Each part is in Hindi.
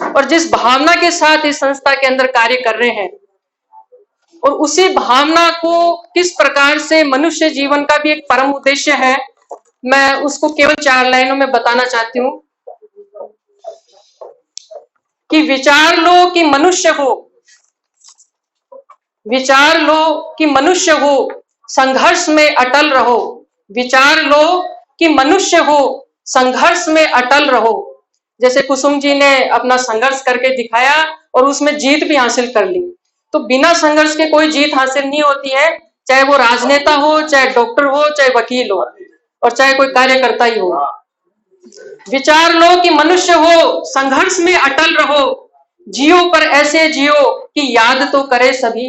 और जिस भावना के साथ इस संस्था के अंदर कार्य कर रहे हैं, और उसी भावना को किस प्रकार से मनुष्य जीवन का भी एक परम उद्देश्य है, मैं उसको केवल 4 लाइनों में बताना चाहती हूं कि विचार लो कि मनुष्य हो, विचार लो कि मनुष्य हो, संघर्ष में अटल रहो। विचार लो कि मनुष्य हो, संघर्ष में अटल रहो। जैसे कुसुम जी ने अपना संघर्ष करके दिखाया और उसमें जीत भी हासिल कर ली। तो बिना संघर्ष के कोई जीत हासिल नहीं होती है, चाहे वो राजनेता हो, चाहे डॉक्टर हो, चाहे वकील हो, और चाहे कोई कार्यकर्ता ही हो। विचार लो कि मनुष्य हो, संघर्ष में अटल रहो। जियो पर ऐसे जियो कि याद तो करे सभी।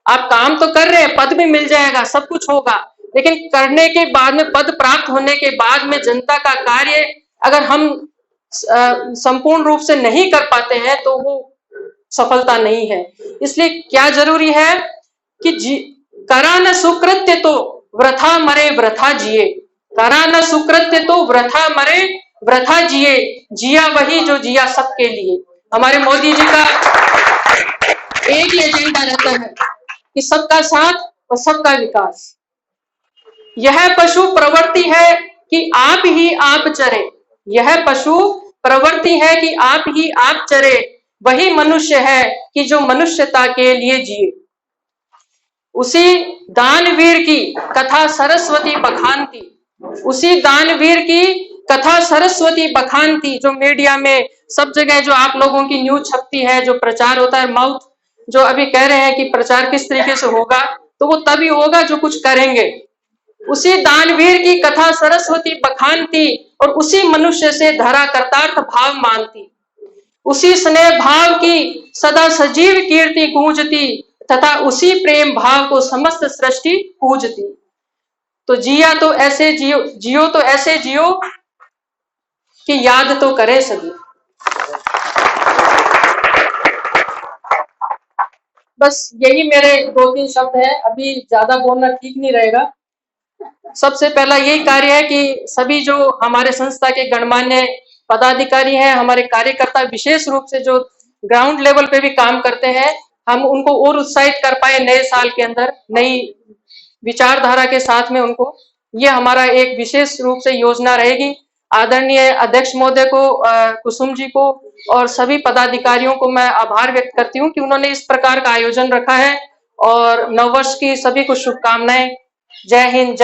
आप काम तो कर रहे हैं, पद भी मिल जाएगा, सब कुछ होगा, लेकिन करने के बाद में, पद प्राप्त होने के बाद में जनता का कार्य अगर हम संपूर्ण रूप से नहीं कर पाते हैं तो वो सफलता नहीं है। इसलिए क्या जरूरी है कि करा न सुकृत्य तो वृथा मरे वृथा जिए। करा न सुकृत्य तो वृथा मरे वृथा जिए। जिया वही जो जिया सबके लिए। हमारे मोदी जी का एक ही एजेंडा रहता है कि सबका साथ और सबका विकास। यह पशु प्रवृत्ति है कि आप ही आप चरे। यह पशु प्रवृत्ति है कि आप ही आप चरे। वही मनुष्य है कि जो मनुष्यता के लिए जिए। उसी दानवीर की कथा सरस्वती बखानती। उसी दानवीर की कथा सरस्वती बखानती। जो मीडिया में सब जगह जो आप लोगों की न्यूज छपती है, जो प्रचार होता है, माउथ जो अभी कह रहे हैं कि प्रचार किस तरीके से होगा, तो वो तभी होगा जो कुछ करेंगे। उसी दानवीर की कथा सरस्वती बखानती और उसी मनुष्य से धरा कर्तार्थ भाव मानती। उसी स्नेह भाव की सदा सजीव कीर्ति गूंजती तथा उसी प्रेम भाव को समस्त सृष्टि पूजती। तो जिया तो ऐसे जियो, जियो तो ऐसे जियो कि याद तो करे सभी। बस यही मेरे 2-3 शब्द हैं, अभी ज्यादा बोलना ठीक नहीं रहेगा। सबसे पहला यही कार्य है कि सभी जो हमारे संस्था के गणमान्य पदाधिकारी हैं, हमारे कार्यकर्ता, विशेष रूप से जो ग्राउंड लेवल पे भी काम करते हैं, हम उनको और उत्साहित कर पाए नए साल के अंदर नई विचारधारा के साथ में उनको। ये हमारा एक विशेष रूप से योजना रहेगी। आदरणीय अध्यक्ष महोदय को, कुसुम जी को और सभी पदाधिकारियों को मैं आभार व्यक्त करती हूँ कि उन्होंने इस प्रकार का आयोजन रखा है। और नववर्ष की सभी को शुभकामनाएं। जय हिंद। जय